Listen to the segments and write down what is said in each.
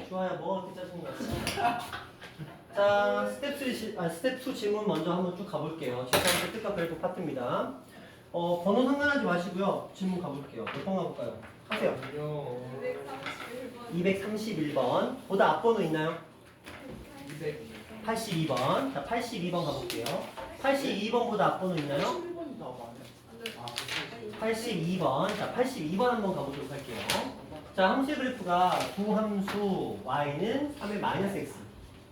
좋아요. 뭐가 그렇게 짜증나? 자, 스텝 2 질문 먼저 한번 쭉 가볼게요. 지금부터 뜻과 그래프 파트입니다. 번호 상관하지 마시고요. 질문 가볼게요. 몇 번 가볼까요? 하세요. 231번. 보다 앞번호 있나요? 82번. 자, 82번 가볼게요. 82번보다 앞번호 있나요? 82번. 자, 82번 한번 가보도록 할게요. 자, 함수의 그래프가 두 함수 y는 3의 마이너스 x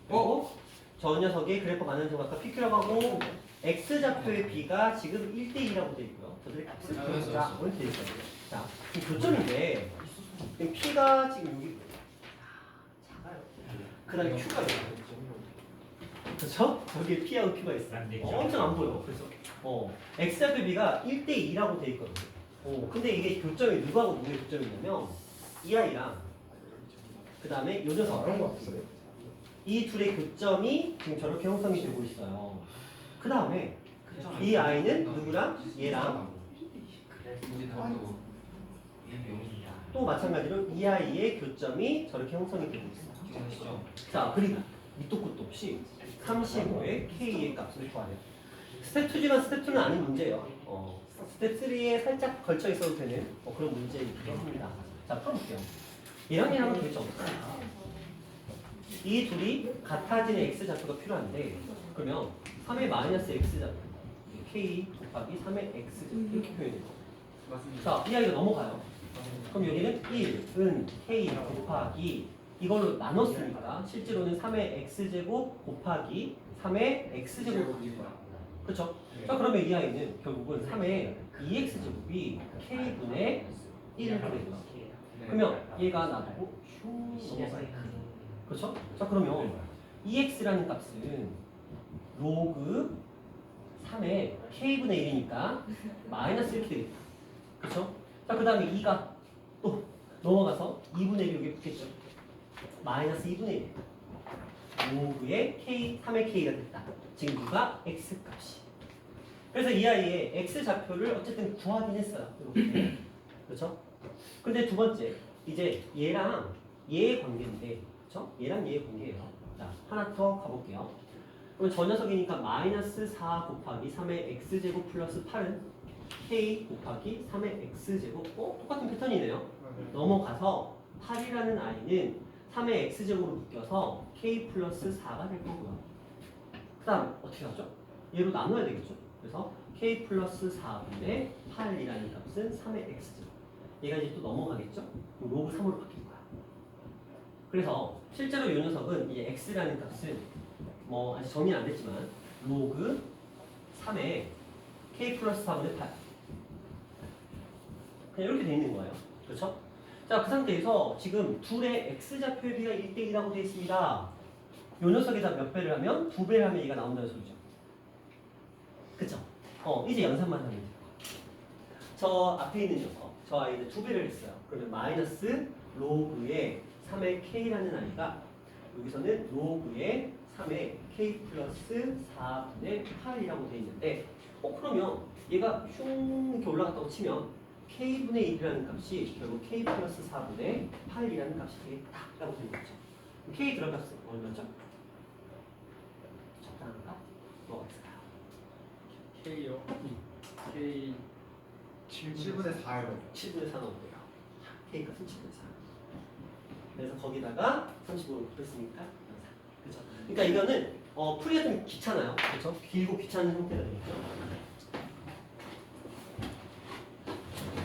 그리고 저 녀석의 그래프 가는 정각과 pq라고 하고 x좌표의 b가 지금 1대2라고 되어 있고요. 저들의 값은 자, 이렇게 되어 있어요. 자, 지금 교점인데 지금 p가 지금 여기 작아요. 그 다음에 q가 있어요. 그렇죠? 저기에 p하고 q가 있어요. 엄청 안 보여. 그래서 x좌표 b가 1대2라고 되어 있거든요. 근데 이게 교점이 누구하고 누구의 교점이냐면 이 아이랑 그 다음에 요 녀석 이 둘의 교점이 지금 저렇게 형성이 되고 있어요. 그 다음에 이 아이는 누구랑 얘랑 또 마찬가지로 이 아이의 교점이 저렇게 형성이 되고 있어요. 자, 그리고 밑도 끝도 없이 35의 k의 값을 구하래요. 스텝 2지만 스텝 2는 아닌 문제예요. 스텝 3에 살짝 걸쳐 있어도 되는 그런 문제이기도 합니다. 자, 풀어볼게요. 얘랑 얘랑은 도대체 없어요. 이 둘이 같아지는 x좌표가 필요한데 그러면 3의 마이너스 x좌표 k 곱하기 3의 x좌표 이렇게 표현해요. 자, 이 아이가 넘어가요. 그럼 여기는 1은 k 곱하기 이걸로 나눴으니까 실제로는 3의 x제곱 곱하기 3의 x제곱이 거야. 그렇죠? 자, 그러면 이 아이는 결국은 3의 2x제곱이 k분의 1을 되고요. 그러면 얘가 나오고 슝 넘어가요. 그렇죠? 자, 그러면 2x라는 값은 로그 3의 k분의 1이니까 마이너스 이렇게 되겠다. 그렇죠? 자, 그 다음에 2가 또 넘어가서 2분의 1이 여기 붙겠죠. 마이너스 2분의 1 로그의 k, 3의 k가 됐다. 지금 누가 x 값이. 그래서 이 아이의 x 좌표를 어쨌든 구하긴 했어요. 이렇게. 그렇죠? 근데 두 번째, 이제 얘랑 얘의 관계인데, 그렇죠? 얘랑 얘의 관계예요. 자, 하나 더 가볼게요. 그럼 저 녀석이니까 마이너스 4 곱하기 3의 x제곱 플러스 8은 k 곱하기 3의 x제곱. 똑같은 패턴이네요. 넘어가서 8이라는 i는 3의 x제곱으로 묶여서 k 플러스 4가 될 거고요. 그 다음 어떻게 하죠? 얘로 나눠야 되겠죠? 그래서 k 플러스 4분의 8이라는 값은 3의 x제곱. 얘가 이제 또 넘어가겠죠? 로그 3으로 바뀔 거야. 그래서 실제로 이 녀석은 이 x라는 값은 뭐 아직 정리는 안 됐지만 로그 3의 k 플러스 4분의 8 그냥 이렇게 돼 있는 거예요. 그렇죠? 자, 그 상태에서 지금 둘의 x좌표의 비가 1대2라고 되어 있습니다. 이 녀석에다 몇 배를 하면? 2배를 하면 얘가 나온다는 소리죠. 그쵸? 이제 연산만 하면 돼요. 저 앞에 있는 녀석, 저 아이는 2배를 했어요. 그러면 마이너스 로그의 3의 k라는 아이가 여기서는 로그의 3의 k 플러스 4분의 8이라고 되어 있는데 그러면 얘가 슝 이렇게 올라갔다고 치면 k분의 1이라는 값이 결국 k 플러스 4분의 8이라는 값이 되겠다라고 되는 거죠. k 들어갔어요. 얼마죠? 적당한가? 뭐가 있을까요? K요? K 7분의 4요. 7분의 4 넣을게요. k 값은 7분의 4. 그래서 거기다가 35를 곱했으니까 4. 그죠? 그러니까 이거는 풀이가 좀 귀찮아요. 그렇죠? 길고 귀찮은 형태가 되겠죠.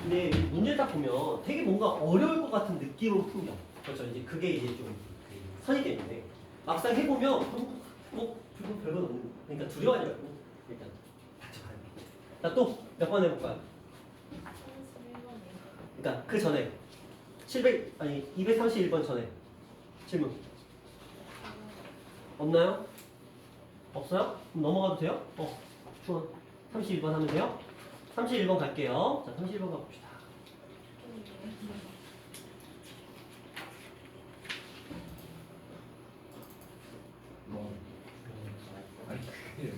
근데 문제 딱 보면 되게 뭔가 어려울 것 같은 느낌으로 풀려. 그렇죠? 이제 그게 이제 좀 선입견인데 막상 해보면 별건 없는 거. 그러니까 두려워하지 말고 일단 닥쳐가야 돼. 자, 또 몇 번 해볼까요? 그러니까 그 전에 231번 전에 질문 없나요? 없어요? 그럼 넘어가도 돼요? 좋아. 31번 하면 돼요? 31번 갈게요. 자, 31번 가봅시다.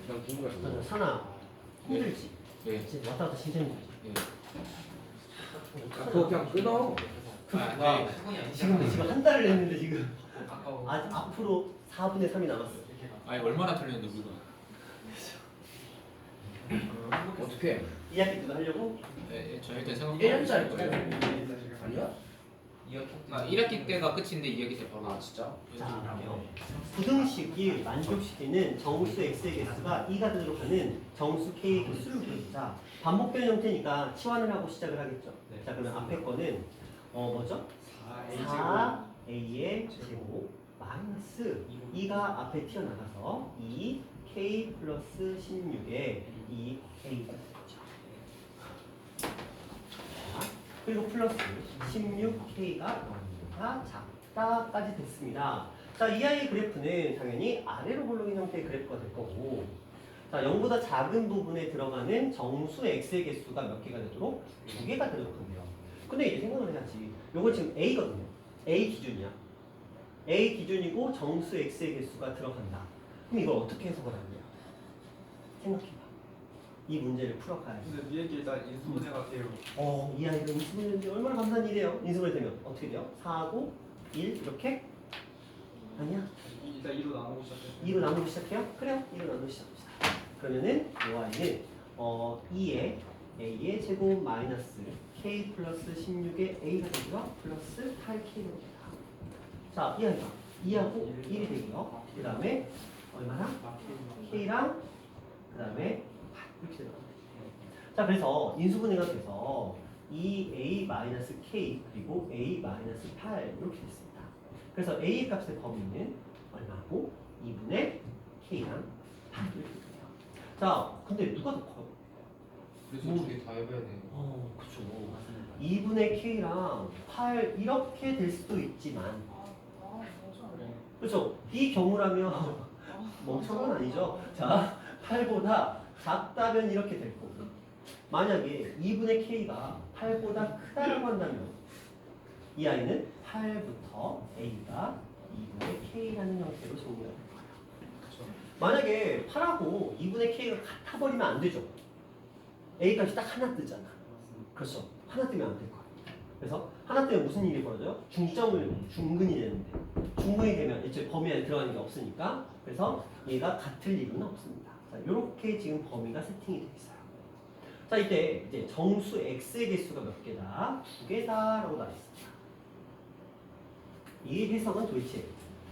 난 궁금해서. 산아, 힘들지? 예. 지금 왔다 갔다 진짜 힘들지? 그거 그냥 끊어. 와, 지금 한 달을 했는데 지금 아까워. 앞으로 4분의 3이 남았어. 아니 얼마나 틀렸는데 우리가. 어떻게? 2학기 때도 하려고? 네, 저 일단 생각. 1년짜리 거예요? 아니야? 아 1학기 때가 끝인데 2학기 때 바로. 아 진짜? 자, 볼게요. 부등식이 만족시키는 정수 x의 개수가 2가 되도록 하는 정수 k의 개수를 구해보자. 반복되는 형태니까 치환을 하고 시작을 하겠죠. 자, 그러면 앞에 거는 뭐죠? 4a의 제곱 마이너스 2가 앞에 튀어나가서 2k 플러스 16에 2a가 되죠. 자, 그리고 플러스 16k가 너무나 작다까지 됐습니다. 자, 이 아이의 그래프는 당연히 아래로 굴러있는 형태의 그래프가 될 거고, 자, 0보다 작은 부분에 들어가는 정수 x의 개수가 몇 개가 되도록? 2개가 되도록 한대요. 근데 이제 생각을 해야지. 요건 지금 a거든요. a 기준이야. a 기준이고 정수 x의 개수가 들어간다. 그럼 이걸 어떻게 해석을 하냐? 생각해봐. 이 문제를 풀어가야지. 근데 위에 게 일단 인수분해가 돼요. 이 아이가 인수분해 되는데 얼마나 감사한 일이에요. 인수분해 되면 어떻게 돼요? 4하고 1 이렇게? 아니야. 일단 2로 나누고 시작해요. 2로 나누기 시작해요? 그래요. 2로 나누기 시작합시다. 그러면은 이 아이는 2의 a의 제곱 마이너스 k 플러스 16의 a가 되고요. 플러스 8k가 됩니다. 자, 이 아이가 2하고 1이 되고요. 그 다음에 얼마나? k랑 그 다음에 8 이렇게 들어갑니다. 자, 그래서 인수분해가 돼서 2a-k 그리고 a-8 이렇게 됐습니다. 그래서 a의 값의 범위는 얼마고? 2분의 k랑 8 이렇게 돼요. 자, 근데 누가 더 커요? 그래서 두 개 다 해봐야 되는 거. 그쵸. 2분의 k랑 8 이렇게 될 수도 있지만, 그렇죠. 이 경우라면 멍청한 건 아니죠. 자, 8보다 작다면 이렇게 될 거고, 만약에 2분의 k가 8보다 크다고 한다면 이 아이는 8부터 a가 2분의 k라는 형태로 정리가 될 거예요. 만약에 8하고 2분의 k가 같아버리면 안 되죠. a 값이 딱 하나 뜨잖아. 그렇죠. 하나 뜨면 안 될 거예요. 그래서 하나 뜨면 무슨 일이 벌어져요? 중근이 되는데, 중근이 되면 이제 범위 안에 들어가는 게 없으니까, 그래서 얘가 같을 일은 없습니다. 자, 이렇게 지금 범위가 세팅이 되어 있어요. 자, 이때 이제 정수 x의 개수가 몇 개다? 2개다라고 나와 있습니다. 이 해석은 도대체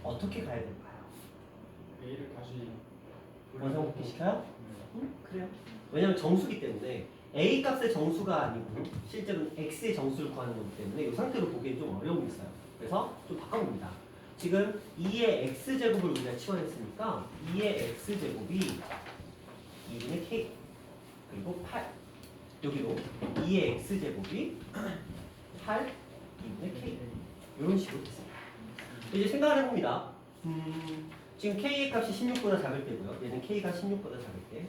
어떻게 가야 될까요? A를 다시 원상복귀 시켜요? 응? 그래요. 왜냐면 정수기 때문에 a 값의 정수가 아니고 실제로는 x의 정수를 구하는 거기 때문에 이 상태로 보기엔 좀 어려움이 있어요. 그래서 좀 바꿔봅니다. 지금 2의 x제곱을 우리가 치환했으니까 2의 x제곱이 2분의 k 그리고 8 여기로 2의 x제곱이 8 2분의 k 이런 식으로 됐습니다. 이제 생각을 해봅니다. 지금 k의 값이 16보다 작을 때고요. 얘는 k가 16보다 작을 때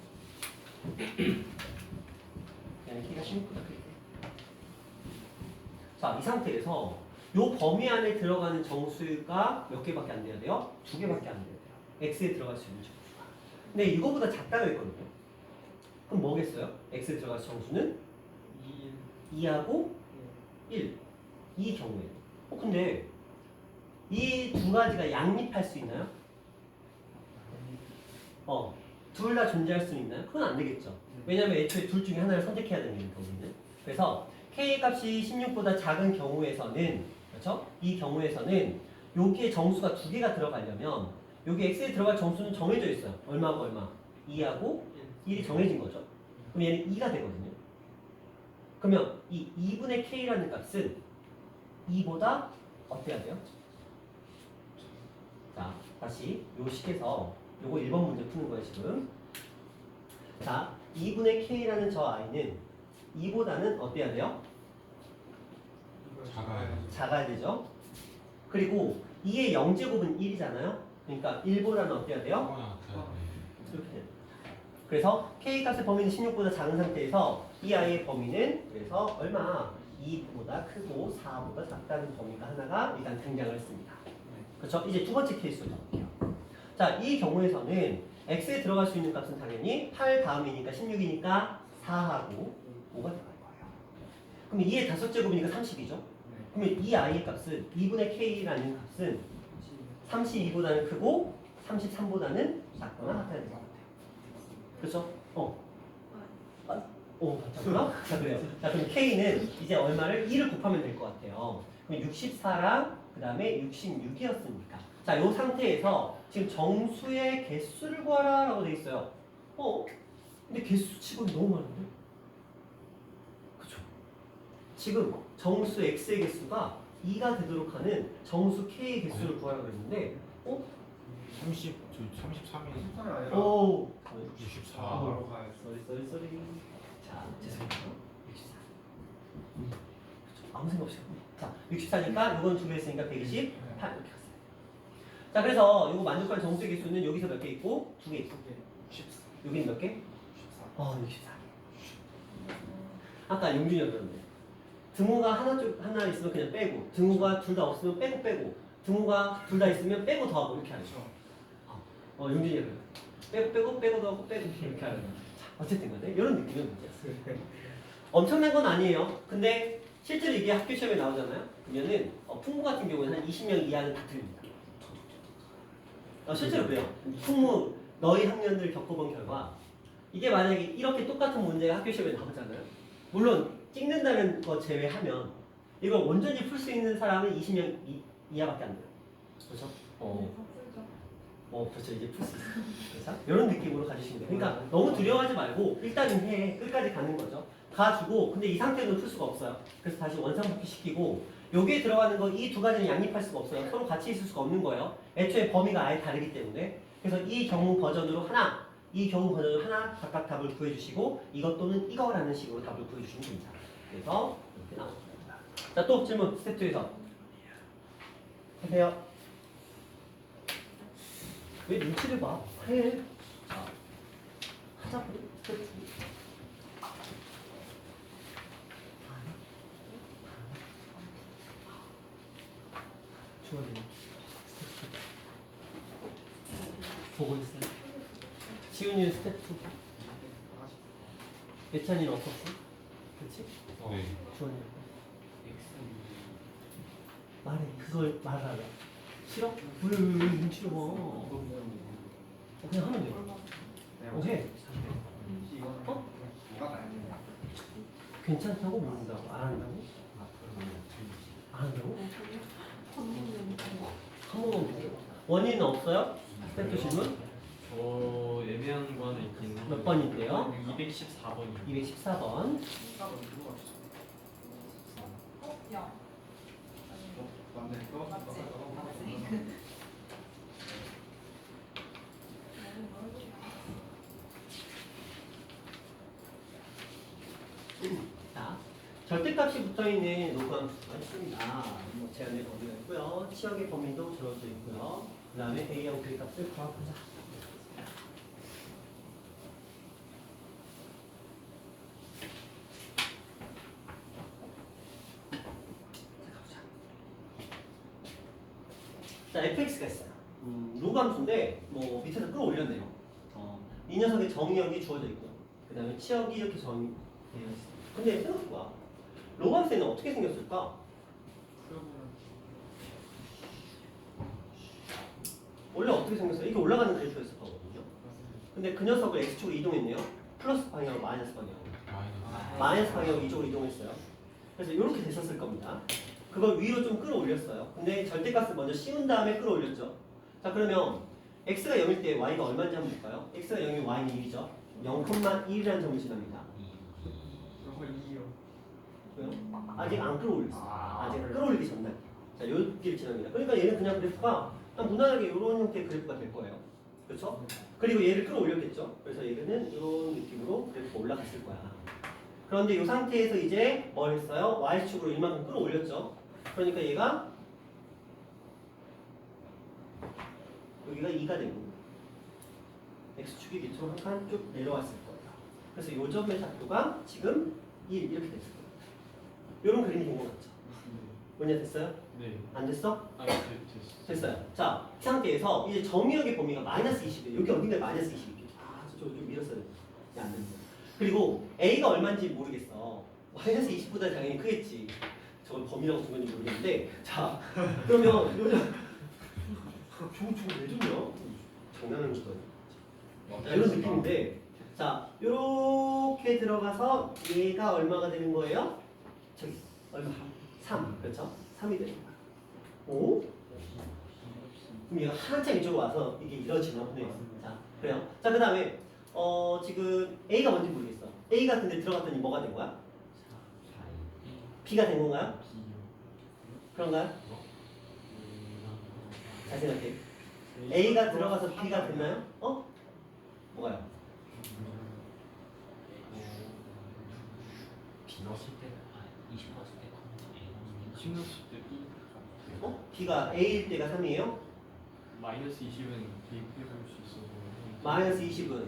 얘는 k가 16보다 클 때. 자, 이 상태에서 이 범위 안에 들어가는 정수가 몇 개밖에 안 돼야 돼요? 2개밖에 안 돼야 돼요. x에 들어갈 수 있는 정수가. 근데 이거보다 작다고 했거든요. 그럼 뭐겠어요? x에 들어갈 정수는 2하고 1. 이 경우에. 근데 이 두 가지가 양립할 수 있나요? 둘 다 존재할 수 있나요? 그건 안 되겠죠. 왜냐면 애초에 둘 중에 하나를 선택해야 되는 경우는. 그래서 k 값이 16보다 작은 경우에서는, 그렇죠? 이 경우에서는 여기에 정수가 2개가 들어가려면 여기 x에 들어갈 정수는 정해져 있어요. 얼마하고 얼마? 2하고 1이 정해진 거죠. 그럼 얘는 2가 되거든요. 그러면 이 2분의 k라는 값은 2보다 어때야 돼요? 자, 다시 요 식에서 요거 1번 문제 푸는 거예요, 지금. 자, 2분의 k라는 저 i는 2보다는 어때야 돼요? 작아야 되죠. 그리고 2의 0제곱은 1이잖아요. 그러니까 1보다는 어때야 돼요? 이렇게 돼요. 그래서 k 값의 범위는 16보다 작은 상태에서 이 i의 범위는 그래서 얼마? 2보다 크고 4보다 작다는 범위가 하나가 일단 등장을 했습니다. 그렇죠? 이제 두 번째 케이스로 가볼게요. 자, 이 경우에서는 x에 들어갈 수 있는 값은 당연히 8 다음이니까 16이니까 4하고 5가 들어갈 거예요. 그럼 2의 5제곱이니까 30이죠? 그러면 이 i의 값은 2분의 k라는 값은 32보다는 크고 33보다는 작거나 같아야 될 것 같아요. 그렇죠? 맞죠? 자, 그래요. 자, 그럼 k는 이제 얼마를 2를 곱하면 될 것 같아요. 그럼 64랑 그 다음에 66이었으니까. 자, 이 상태에서 지금 정수의 개수를 구하라 라고 돼 있어요. 근데 개수 치고는 너무 많은데? 그쵸? 지금 정수 x의 개수가 2가 되도록 하는 정수 k의 개수를 구하라고 그랬는데 30, 저 33이 13이 아니라 오! 64. 바로 가야지. 쏘리. 자, 죄송합니다. 64. 그쵸? 아무 생각 없이 갔네. 자, 64니까 이건 두 개 했으니까 128 이렇게 갔어요. 자, 그래서 이거 만족한 정수의 개수는 여기서 몇 개 있고 두 개 있고 14. 여기는 몇 개? 14. 64개. 아까 용준이가 그러는데 등호가 하나 있으면 그냥 빼고 등호가 둘 다 없으면 빼고 등호가 둘 다 있으면 빼고 더하고 이렇게 하는 거죠. 용준이가 그래요. 빼고 더하고 빼고 이렇게 하는 거죠. 어쨌든 간에 이런 느낌의 문제였어요. 엄청난 건 아니에요. 근데 실제로 이게 학교 시험에 나오잖아요. 그러면은 풍무 같은 경우에는 한 20명 이하는 다 틀립니다. 실제로 그래요. 풍무 너희 학년들 겪어본 결과 이게 만약에 이렇게 똑같은 문제가 학교 시험에 나오잖아요. 물론 찍는다는 거 제외하면 이걸 온전히 풀 수 있는 사람은 20명 이하밖에 안 돼요. 그렇죠? 그렇죠. 이제 풀 수 있어요. 그래서 이런 느낌으로 가주시면 돼요. 그러니까 너무 두려워하지 말고 일단은 해. 끝까지 가는 거죠. 가주고 근데 이 상태로는 풀 수가 없어요. 그래서 다시 원상복귀 시키고 여기에 들어가는 거 이 두 가지는 양립할 수가 없어요. 서로 같이 있을 수가 없는 거예요. 애초에 범위가 아예 다르기 때문에. 그래서 이 경우 버전으로 하나, 이 경우 버전으로 하나 각각 답을 구해주시고 이것 또는 이거라는 식으로 답을 구해주시면 됩니다. 그래서 이렇게 나옵니다. 자, 또 질문 스텝 2에서 하세요. 왜 눈치를 봐? 해. 자, 하자고. 스텝 2. 보고 있어요. 지훈이는 스텝 2. 예찬이는 없었어? 그치? 네. 주원이 말해. 그걸 말하라. 싫어? 왜 눈치를 봐. 그냥 하면 돼. 해. 이거는 누가 나야 돼? 괜찮다고 모른다고? 안 한다고? 안 한다고? 한 번만 보세요. 원인은 없어요? 스텝 질문? 저 애매한 거 하나 있긴 한데 몇 번인데요? 214번이요. 214번. 맞네. 또 자, 절대값이 붙어있는 노구함 수가 있습니다. 제한의 범위가 있고요. 치역의 범위도 주어져 있고요. 그 다음에 A하고 B의 값을 구하고자. 자, fx가 있어요. 로감수인데 뭐 밑에서 끌어올렸네요. 이 녀석의 정의역이 주어져 있고, 그 다음에 치역이 이렇게 정의되어 있어요. 근데 생각해봐. 로감수는 어떻게 생겼을까? 원래 어떻게 생겼어요? 이게 올라가는 그래프였을 거거든요. 근데 그 녀석을 x축으로 이동했네요. 플러스 방향으로 마이너스 방향으로. 마이너스 방향으로 이쪽으로 이동했어요. 그래서 이렇게 됐었을 겁니다. 그걸 위로 좀 끌어올렸어요. 근데 절대값을 먼저 씌운 다음에 끌어올렸죠. 자, 그러면 x가 0일 때 y가 얼마인지 한번 볼까요? x가 0이면 y는 1이죠. 0,1이라는 점을 지납니다. 이거 2요. 왜요? 아직 안 끌어올렸어요. 아직 끌어올리기 전날. 자, 여기를 지납니다. 그러니까 얘는 그냥 그래프가 그냥 무난하게 이런 형태의 그래프가 될 거예요. 그렇죠? 그리고 얘를 끌어올렸겠죠. 그래서 얘는 이런 느낌으로 그래프가 올라갔을 거야. 그런데 이 상태에서 이제 뭘 했어요? y축으로 이만큼 끌어올렸죠. 그러니까 얘가 여기가 2가 되고 x축이 밑으로 한 칸 쭉 내려왔을 거예요. 그래서 이 점의 작도가 지금 1 이렇게 됐을 거예요. 이런 그림이 된 것 같죠? 뭐냐 됐어요? 네. 안 됐어? 아, 됐어. 됐어요. 자, 이 상태에서 이제 정의역의 범위가 마이너스 20이에요. 여기 어딘가에 마이너스 20이에요. 저쪽 좀 밀었어야 돼. 안 됐어요. 그리고 A가 얼마인지 모르겠어. 마이너스 20보다 당연히 크겠지. 저걸 범위라고 준 건지 모르겠는데 자 그러면 요즘 저거 왜 줬냐? 장난하는 거다. 이런 느낌인데 자 요렇게 들어가서 얘가 얼마가 되는 거예요? 저기 얼마? 3 그렇죠? 3이 되는 거야. 오? 그럼 얘가 한참 이쪽으로 와서 이게 이루어지나 보네. 자 그래요. 자 그 다음에 지금 A가 뭔지 모르겠어. A가 근데 들어갔더니 뭐가 된 거야? B가 된 건가요? 그런가요? 잘 생각해. A가 들어가서 B가 됐나요? 어? 뭐가요? 신났을 때 B 어? B가 A일 때가 3이에요? 마이너스 20은 대입해볼 수 있어서 마이너스 20은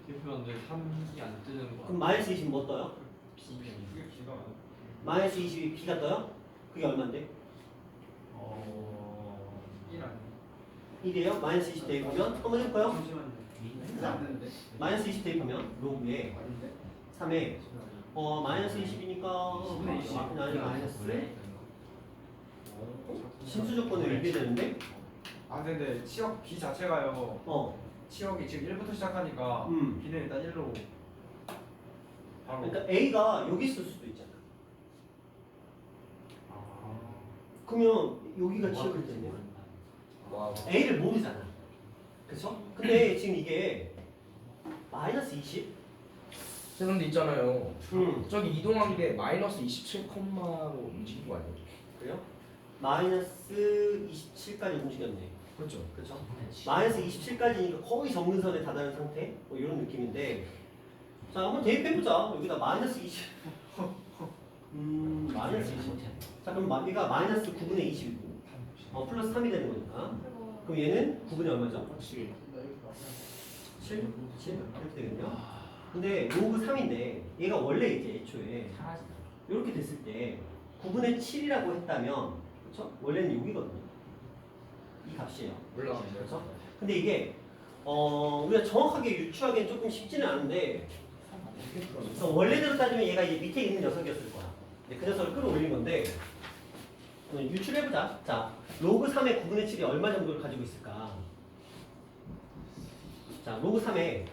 대입해봤는데 3이 안 뜨는 거야. 그럼 마이너스 20은 뭐 떠요? B가 이게 B가 마이너스 20이 B가 떠요? 그게 얼마인데? 1 아니에요? 1이에요? 마이너스 20 대입하면 한번 해볼까요? 잠시만요. 이게 안 되는데? 마이너스 20 대입하면 로그에 아닌데? 3에 마이너스 20이니까 아니 마이너스 신수 조건을 위배되는데 근데 치역 B 자체가요. 치역이 지금 1부터 시작하니까 B는 일단 1로 바로. 그러니까 A가 여기 있을 수도 있잖아. 그러면 여기가 치역일 텐데 A를 모르잖아. 그쵸? 근데 지금 이게 마이너스 20? 근데 있잖아요. 음. 저기 이동한 게 마이너스 27콤마로 움직인 거 아니에요? 그래요? 마이너스 27까지 움직였네. 그렇죠. 그렇죠? 마이너스 27까지니까 거의 정근선에 다다른 상태? 뭐 이런 느낌인데 자 한번 대입해보자. 여기다 마이너스 20 마이너스 20 자 그럼 얘가 마이너스 9분의 20이고 플러스 3이 되는 거니까 그럼 얘는 9분의 얼마죠? 7? 7 이렇게 되겠네요. 근데 로그 3인데 얘가 원래 이제 애초에 이렇게 됐을 때 9분의 7이라고 했다면 그렇죠? 원래는 여기거든요. 이 값이에요. 올라가면 그렇죠? 근데 이게 우리가 정확하게 유추하기엔 조금 쉽지는 않은데 그래서 원래대로 따지면 얘가 이제 밑에 있는 녀석이었을 거야. 근데 그 녀석을 끌어올린 건데 유출해보자. 자, 로그 3의 9분의 7이 얼마 정도를 가지고 있을까? 자, 로그 3의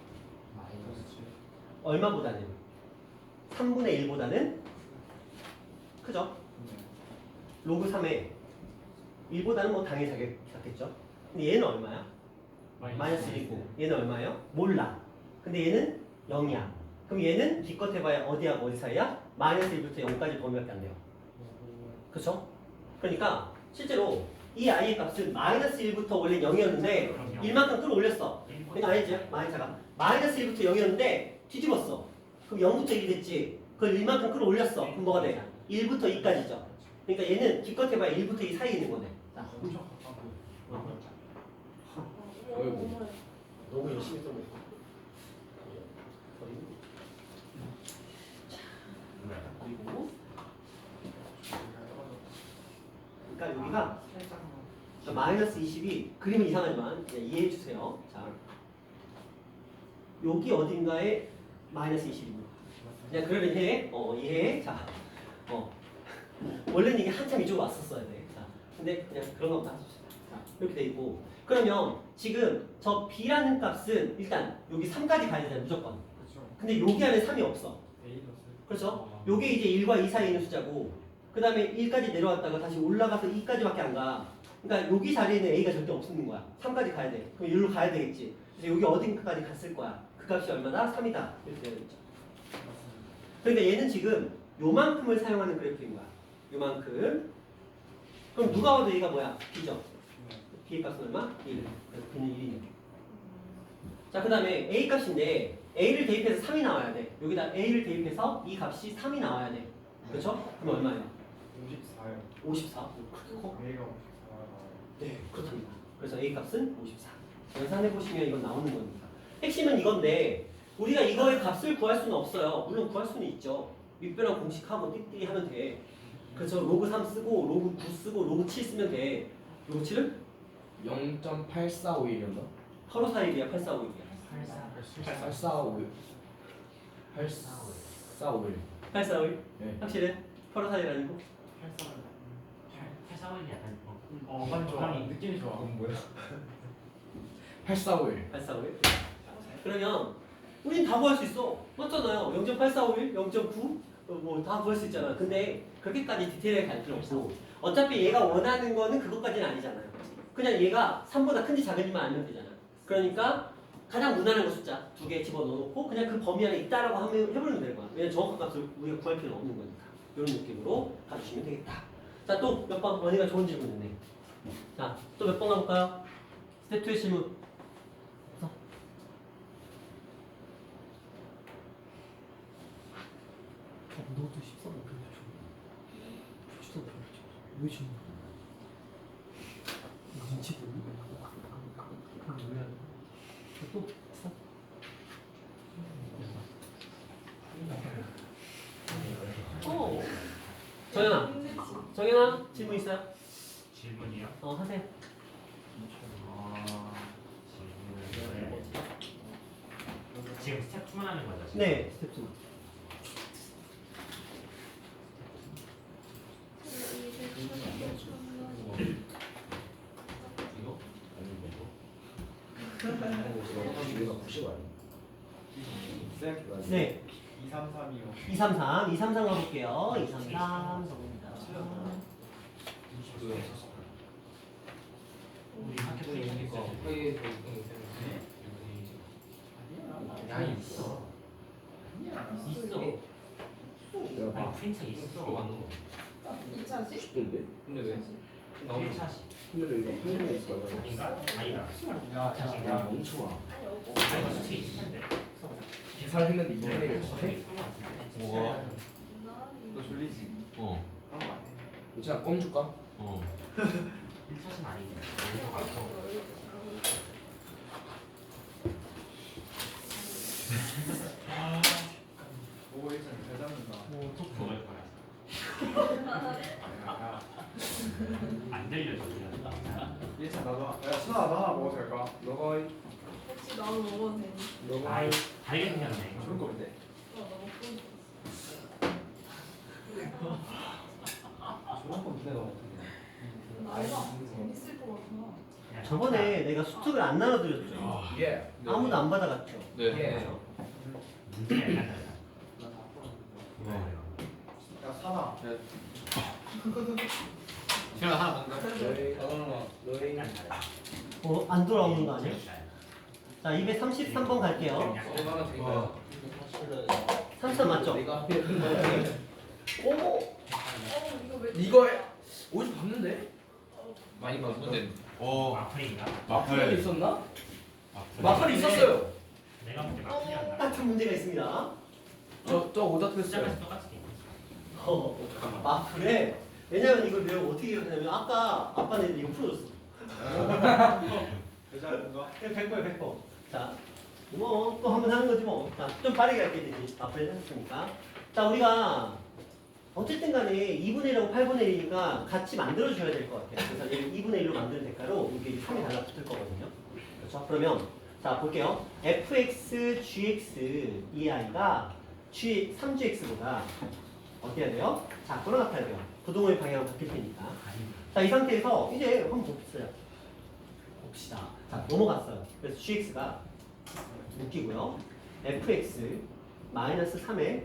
얼마보다는 3분의 1보다는 크죠? 로그 3의 1보다는 뭐 당연히 작겠죠? 근데 얘는 얼마야? 마이너스 1이고 얘는 얼마예요? 몰라. 근데 얘는 0이야. 그럼 얘는 기껏 해봐야 어디하고 어디 사이야? 마이너스 1부터 0까지 범위밖에 안 돼요. 그쵸? 그러니까 실제로 이 i의 값은 마이너스 1부터 원래 0이었는데 1만큼 끌어올렸어. 그러니까 아니지? 마이너스 1부터 0이었는데 뒤집었어. 그럼 0부터 1이 됐지. 그걸 1만큼 끌어올렸어. 그럼 뭐가 돼? 1부터 2까지죠. 그러니까 얘는 기껏 해봐야 1부터 2 사이에 있는 거네. 자, 어이구. 너무 열심히 써놓고. 그리고 그러니까 여기가 마이너스 20이 그림은 이상하지만 그냥 이해해 주세요. 자, 여기 어딘가에 마이너스 20입니다. 그냥 그러면 해. 이해해. 자, 원래는 이게 한참 이쪽으로 왔었어야 돼. 자, 근데 그냥 그런 것부터 하십시다. 자, 이렇게 돼 있고. 그러면 지금 저 b라는 값은 일단 여기 3까지 가야 되잖아요. 무조건. 그렇죠. 근데 여기 안에 3이 없어. A 그렇죠? 요게 이제 1과 2 사이에 있는 숫자고 그 다음에 1까지 내려왔다가 다시 올라가서 2까지밖에 안 가. 그러니까 여기 자리에는 A가 절대 없는 거야. 3까지 가야 돼. 그럼 여기로 가야 되겠지. 그래서 여기 어딘가까지 갔을 거야. 그 값이 얼마다? 3이다. 이렇게 되어있죠. 그러니까 얘는 지금 요만큼을 사용하는 그래프인 거야. 요만큼. 그럼 누가 봐도 얘가 뭐야? B죠. B의 값은 얼마? 1. 그래서 B는 1이네. 자, 그 다음에 A 값인데 A를 대입해서 3이 나와야 돼. 여기다 A를 대입해서 이 값이 3이 나와야 돼. 그렇죠? 그럼 얼마예요? 54요. 54. A가 54. 네, 그렇답니다. 그래서 A 값은 54. 계산해 보시면 이건 나오는 겁니다. 핵심은 이건데 우리가 이거의 값을 구할 수는 없어요. 물론 구할 수는 있죠. 밑변환 공식하고 띠띠 하면 돼. 그래서 로그 3 쓰고 로그 9 쓰고 로그 7 쓰면 돼. 로그 7은 0.8451이었나? 854일이야, 845일이야. 8451. 8451. 845일? 네. 확실해? 854일 아니고? 841이 약간 좋아. 느낌이 좋아. 뭐야? 841. 841. 그러면 우린 다 구할 수 있어. 맞잖아요. 0.8451, 0.9 뭐 다 구할 수 있잖아. 근데 그렇게까지 디테일하게 갈 필요 없고 어차피 얘가 원하는 거는 그것까지는 아니잖아요. 그냥 얘가 3보다 큰지 작은지만 알면 되잖아. 그러니까 가장 무난한 거 숫자 2개 집어넣어놓고 그냥 그 범위 안에 있다라고 하면 해버리면 되는 거야. 왜냐면 정확한 값을 우리가 구할 필요는 없는 거니까. 이런 느낌으로 가주시면 되겠다. 자, 또 몇 번? 원희가 좋은 질문이네. 자, 또 몇 번 가볼까요? 스텝 2의 질문. 너도 13번 그려줘. 13번 그려줘. 왜 지금? 눈치 보니? 왜 하는 거야? 또 있어? 정연아. 정연아 질문 있어요? 질문이요? 하세요. 지금 스텝 2만 하는 거죠? 지금? 네, 스텝 2. 이거? 우리가 90 아니야? 쌤, 네, 233이요. 233. 233 가볼게요. 233 가봅니다. 우리 학교에 있는 거 야 있어 있어 내가 아니 봐. 프린터 있어 10도인데? 근데 왜? 너무 차시 근데 이거 한국에 있어. 인가? 아니다 야 멈춰라. 아 이거 솔직히 있을 텐데 계산했는데 이번에 못해? 뭐가? 너 졸리지? 어. 그런 거 아니야? 괜찮아 껌 줄까? 어. 1차신 아니지 여기서 가서 오, 일단 잘 잡는다. 먹을 거야 안 들려줘 일단 나도 야, 순아 나도 하나 먹어도 될까? 너가 혹시 나도 먹어도 되니? 너가 아이 다르게 생겼네 좋을 건데. 너무 좋은 건데 너. 나이가 재밌을 것 같아. 야, 저번에 내가 수특을 안 나눠드렸죠. 예. 아무도 안 받아갔죠. 네. 예. 문제가 약간 달라 네. 야, 사나. 시간 하나 더. 너희 약간 달라 안 돌아오는 거 아니야? 자, 233번 갈게요. 어. 33 맞죠? 내가 앞에 있는 거. 어머. 이거 왜? 이거 어디서 봤는데? 많이 봤는데. 마플인가? 마플이 있었나? 마플. 마플이 있었어요. 내가 볼때 마플이었나? 똑같은 문제가 있습니다. 저 오다트 시작해서 했어요. 똑같이 돼. 그래? 왜냐면 이걸 내가 어떻게 기억하냐면 아까 아빠 내들 이거 풀어줬어. 대장 뭔가? 100%야 100%. 자, 뭐 또 한 번 하는 거지 뭐. 자, 좀 빠르게 할게 되지. 앞에 했으니까. 자, 우리가 어쨌든 간에 2분의 1하고 8분의 1이니까 같이 만들어줘야 될 것 같아요. 그래서 얘를 2분의 1로 만드는 대가로 이게 3이 달라붙을 거거든요. 그렇죠? 그러면 자, 볼게요. fx, gx 이 아이가 3gx보다 어떻게 해야 돼요? 작거나 같아야 돼요. 부동의 방향을 바뀔 테니까. 자, 이 상태에서 이제 한번 봅시다. 자, 넘어갔어요. 그래서 gx가 웃기고요. fx 마이너스 3에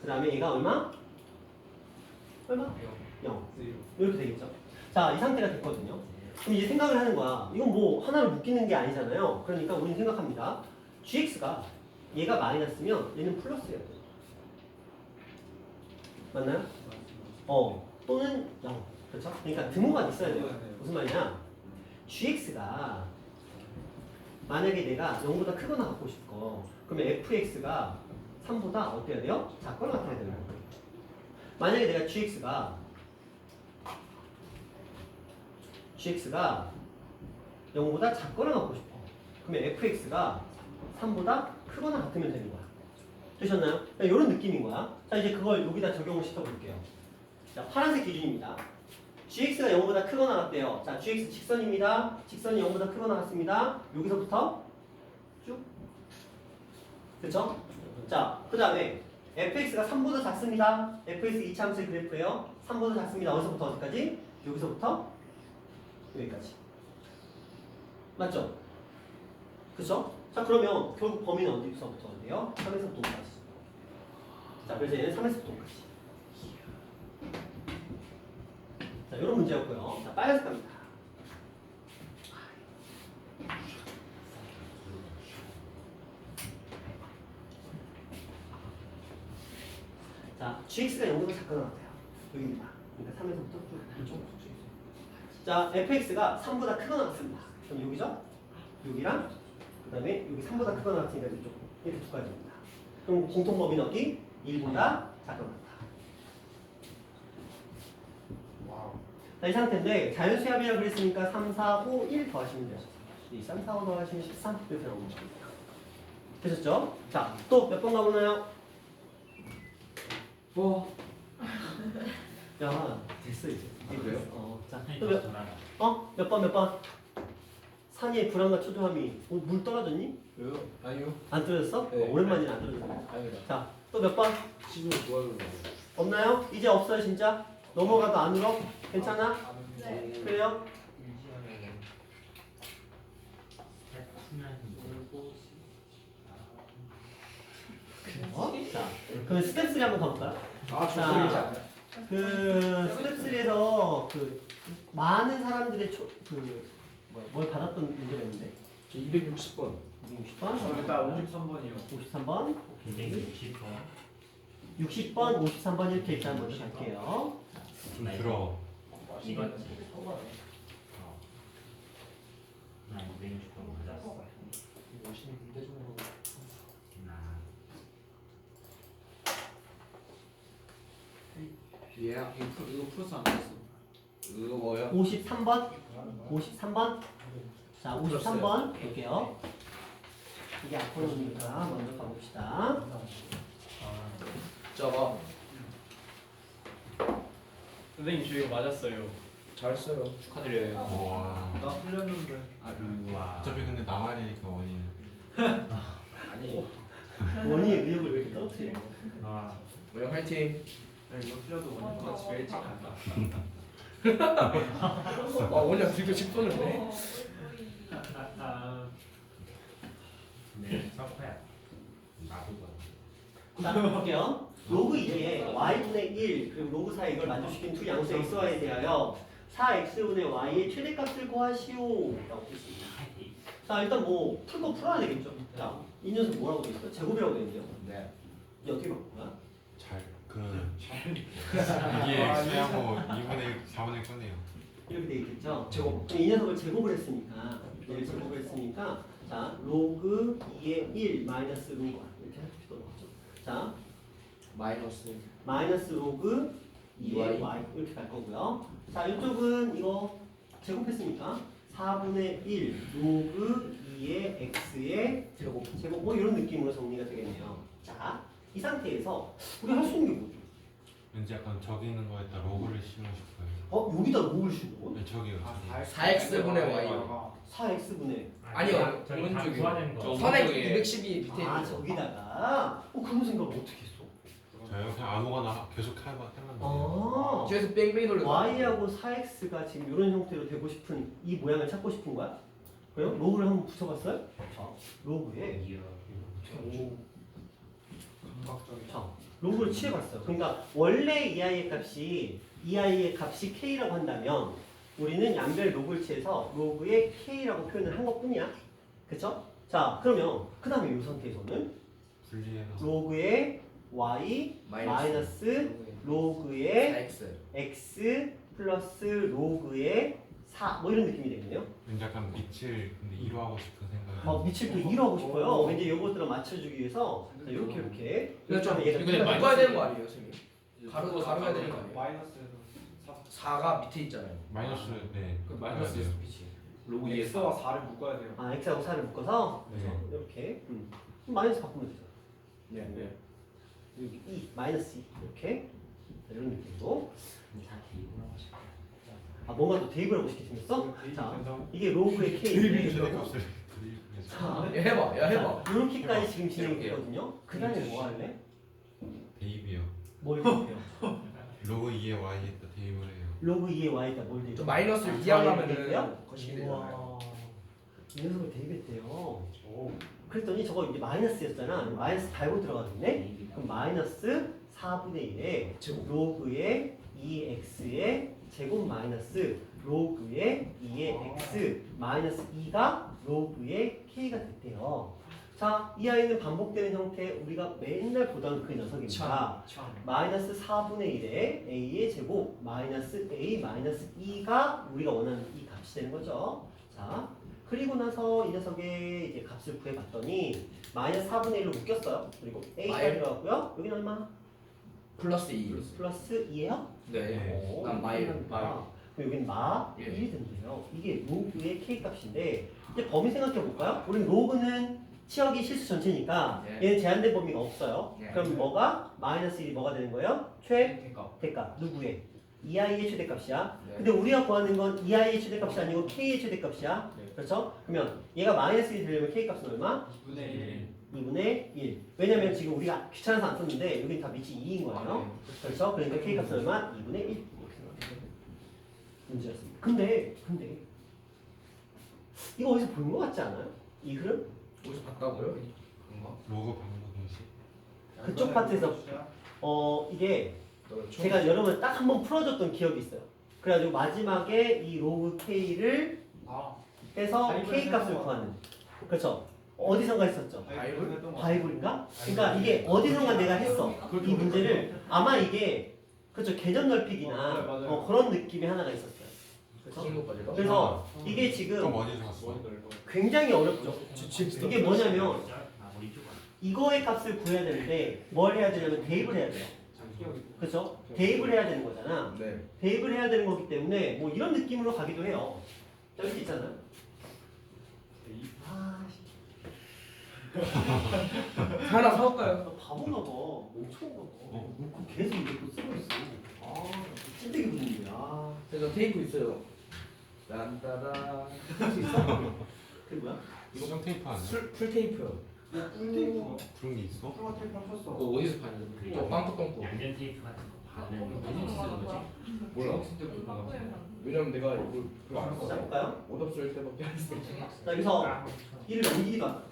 그 다음에 얘가 얼마? 얼마? 0. 이렇게 되겠죠. 자, 이 상태가 됐거든요. 그럼 이제 생각을 하는 거야. 이건 뭐 하나를 묶이는 게 아니잖아요. 그러니까 우리는 생각합니다. gx가 얘가 마이너스면 얘는 플러스예요. 맞나요? 또는 0. 그렇죠? 그러니까 등호가 있어야 돼요. 무슨 말이냐? gx가 만약에 내가 0보다 크거나 갖고 싶고 그러면 fx가 3보다 어때야 돼요? 작거나 같아야 되는 거예요. 만약에 내가 gx가 0보다 작거나 갖고 싶어. 그러면 fx가 3보다 크거나 같으면 되는 거야. 되셨나요? 이런 느낌인 거야. 자, 이제 그걸 여기다 적용을 시켜볼게요. 자, 파란색 기준입니다. gx가 0보다 크거나 같대요. 자, gx 직선입니다. 직선이 0보다 크거나 같습니다. 여기서부터 쭉. 그쵸? 자, 그 다음에 fx가 3보다 작습니다. fx 이차함수의 그래프예요. 3보다 작습니다. 어디서부터 어디까지? 여기서부터 여기까지. 맞죠? 그쵸? 자 그러면 결국 범위는 어디서부터 어디요? 3에서부터 5까지. 자 그래서 얘는 3에서부터 5까지. 자 이런 문제였고요. 자 빨간색 갑니다. 자, gx가 0보다 작거나 같아요. 여기입니다. 그러니까 3에서부터 이쪽. 자, fx가 3보다 크거나 같습니다. 그럼 여기죠? 여기랑 그 다음에 여기 3보다 크거나 같으니까 이쪽. 이렇게 두 가지입니다. 그럼 공통 범위는 어디? 1보다 작거나 같다. 와우. 자, 이 상태인데 자연수 합이라고 그랬으니까 3, 4, 5, 1 더하시면 돼요. 이 3, 4, 5 더하시면 13 이렇게 나오는 겁니다. 되셨죠? 자, 또 몇 번 가보나요? 뭐 야, 됐어 이제. 그래요? 자, 아니, 또 몇, 돌아가. 몇 번, 몇 번? 산의 불안과 초조함이 물 떨어졌니? 왜요? 아니요. 안 떨어졌어? 네. 오랜만이라 안 떨어졌네. 아니다. 자, 또 몇 번? 지금 좋아요. 없나요? 이제 없어요 진짜? 넘어가도 안 울어? 괜찮아? 네. 그래요? 자, 그럼 스텝 3 한번 가볼까요? 아 자. 좋습니다. 그 스텝 3에서 그 많은 사람들의 뭘 받았던 문제가 있는데 260번. 260번? 일단 53번이요. 53번? 굉장히 60번. 60번, 53번 이렇게 일단 먼저 갈게요. 들어. 이거지. 나 260번 맞았어. 열심히 문제 좀 해보고. 나 얘야 이거 풀어서 안 했어. 이거 뭐야? 53번? 53번? 자, 53번 볼게요. 이게 앞으로니까 먼저 가봅시다. 저거 선생님 저 이거 맞았어요. 잘했어요. 축하드려요. 와. 나 틀렸는데. 우와. 어차피 근데 나와야 되니까 원인. 아니. 원희의 의욕을 왜 이렇게 떨어뜨려? 와. 우리 화이팅. 야, 이거 틀려도 원인가 집에 일찍 간다. 와 오늘 드디어 10분을 내. 네, 서퍼야. 나도 자, 볼게요. 로그 2에 y분의 1 그리고 로그 4 이걸 만족시킨 두 양수 xy에 대하여 4x분의 y의 최대값을 구하시오 라고 되어 있습니다. 자, 일단 뭐 풀 거 풀어야 되겠죠. 자, 이 녀석 뭐라고 되어 있어요? 제곱이라고 되어 있네요. 네. 이게 어떻게 바꾼 거야? 이게 x하고 2분의 1, 4분의 1 꺼내요. 이렇게 되어 있겠죠. 제곱. 그럼 이 녀석을 제곱을 했으니까 얘를 제곱을 했으니까 자, 로그 2의 1 마이너스 로그 이렇게 할 필요가 없죠. 자, 마이너스. 마이너스 로그 2의 2y. y 이렇게 갈 거고요. 자, 이쪽은 이거 제곱했으니까 4분의 1 로그 2의 x의 제곱. 제곱 뭐 이런 느낌으로 정리가 되겠네요. 자, 이 상태에서 우리 할 수 있는 게 뭐죠? 왠지 약간 저기 있는 거에다 로고를 씌우고 싶어요. 여기다 로그를 씌우고 네, 저기요. 저기. 4x분의 y. 4x분의 아니요, 저기 오른쪽이요. 구하는 거. 저- 선행 오른쪽에. 212 밑에 있는 아 거. 저기다가 그런 생각을 어떻게 했어? 저요 그냥 아무거나 계속 해만 돼요. 아 뒤에서 뺑뺑이 돌려. y하고 4x가 지금 이런 형태로 되고 싶은 이 모양을 찾고 싶은 거야? 그래요? 로그를 한번 붙여봤어요? 자, 로그에 자, 로그를 취해봤어요. 그러니까 원래 이 아이의 값이 k라고 한다면 우리는 양변의 로그를 취해서 로그의 k라고 표현을 한 것뿐이야. 그쵸? 자, 그러면 그 다음에 이 상태에서는 분리해서. 로그의 y 마이너스 로그의 4x. x 플러스 로그의 4 뭐 이런 느낌이 되겠네요. 왠지 약간 밑을 근데 2로 하고 싶은 생각이. 밑을 또 2로 하고 싶어요. 왠지 요것들을 맞춰주기 위해서 자, 이렇게 이거 좀 얘를 근데 많이 바꿔야 되는 거 아니에요, 선생님? 가로해야 되는 거 아니에요? 마이너스에서 4가 밑에 있잖아요. 마이너스 네. 그 마이너스 돼요. 빛이. 로그 2에 x와 4를 묶어야 돼요. 아 x하고 4를 묶어서 네. 이렇게 그럼 마이너스 바꾸면 되죠. 네. 여기 2 마이너스 2 이렇게 자, 이런 느낌으로 뭔가 또 대입을 하고 싶게 생겼어? 자 이게 로그의 k 최대값을 자 야 해봐, 야 해봐. 이렇게까지 지금 진행이 이렇게요. 되거든요. 그 다음에 뭐 할래? 대입이요. 뭘 대입해요? 로그 2에 y에다 대입을 해요. 로그 2의 y가 뭘 대입해요? 또 마이너스를 아, 이항하면은 대입해요? 거시기 되잖아요. 우와, 이 녀석을 대입했대요. 그랬더니 저거 이제 마이너스였잖아. 마이너스 달고 들어가겠네? 그럼 마이너스 4분의 1에 제곱. 로그의 2x의 제곱 마이너스 로그의 2의 x 마이너스 2가 로그의 k가 됐대요. 자, 이 아이는 반복되는 형태 우리가 맨날 보던 그 녀석입니다. 마이너스 4분의 1에 a의 제곱 마이너스 a 마이너스 2가 우리가 원하는 이 값이 되는 거죠. 자, 그리고 나서 이 녀석의 이제 값을 구해봤더니 마이너스 4분의 1로 묶였어요. 그리고 a가 마이- 들어갔고요. 여기는 얼마? 플러스 2. 플러스 2예요? 네. 오, 난 마일. 그럼 여기는 마 예. 1이 된대요. 이게 로그의 k 값인데 이제 범위 생각해 볼까요? 우리 로그는 치역이 실수 전체니까 예. 얘는 제한된 범위가 없어요. 예. 그럼 뭐가 마이너스 1이 뭐가 되는 거예요? 최대값 누구의? 2i의 최대값이야. 네. 근데 우리가 구하는 건 2i의 최대값이 아니고 k의 최대값이야. 네. 그렇죠? 그러면 얘가 마이너스 1이 되려면 k 값은 얼마? 2분의 1. 왜냐면 지금 우리가 귀찮아서 안 썼는데 여기는 다 밑이 2인 거예요. 그렇죠? 그러니까 k 값은 얼마? 2분의 1. 이렇게 생각하면 문제였습니다. 근데 이거 어디서 본 거 같지 않아요? 이 흐름? 어디서 봤다고요? 로그 방법 공식. 그쪽 파트에서 이게 제가 여러분 딱 한 번 풀어줬던 기억이 있어요. 그래가지고 마지막에 이 로그 k를 해서 k 값을 구하는. 그렇죠? 어디선가 했었죠? 바이블인가? 그러니까 이게 어디선가 내가 했어. 이 문제를 아마 이게 그렇죠 개점 넓히기나 맞아요. 그런 느낌이 하나가 있었어요. 그 그래서, 정도까지요? 그래서 이게 좀 지금 어디서 왔어? 굉장히 어렵죠. 이게 뭐냐면 아 우리 쪽 이거의 값을 구해야 되는데 뭘 해야 되냐면 대입을 해야 돼요. 그렇죠? 대입을 해야 되는 거잖아. 네. 대입을 해야 되는 거기 때문에 뭐 이런 느낌으로 가기도 해요. 여기 있잖아요. 아, 하나 사올까요? 나 바본가 봐. 멍청한가 봐. 놓고 계속 이렇게 쓰고 있어. 아, 찐득이 부분인데. 아, 그래서 테이프 있어요. 딴따다. 할수 있어? 그게 뭐야? 이거 좀 테이프 아니야? 풀 테이프요. 그런 게 있어? 그거 어디서 파는 거? 빵꾸똥꾸. 안전 테이프 같은 거 바르는 몰라. 왜냐면 내가 이걸 별로 안 자, 써. 볼까요? 옷 없을 때밖에 안 써. 자, 여기서 1을 넘기기가.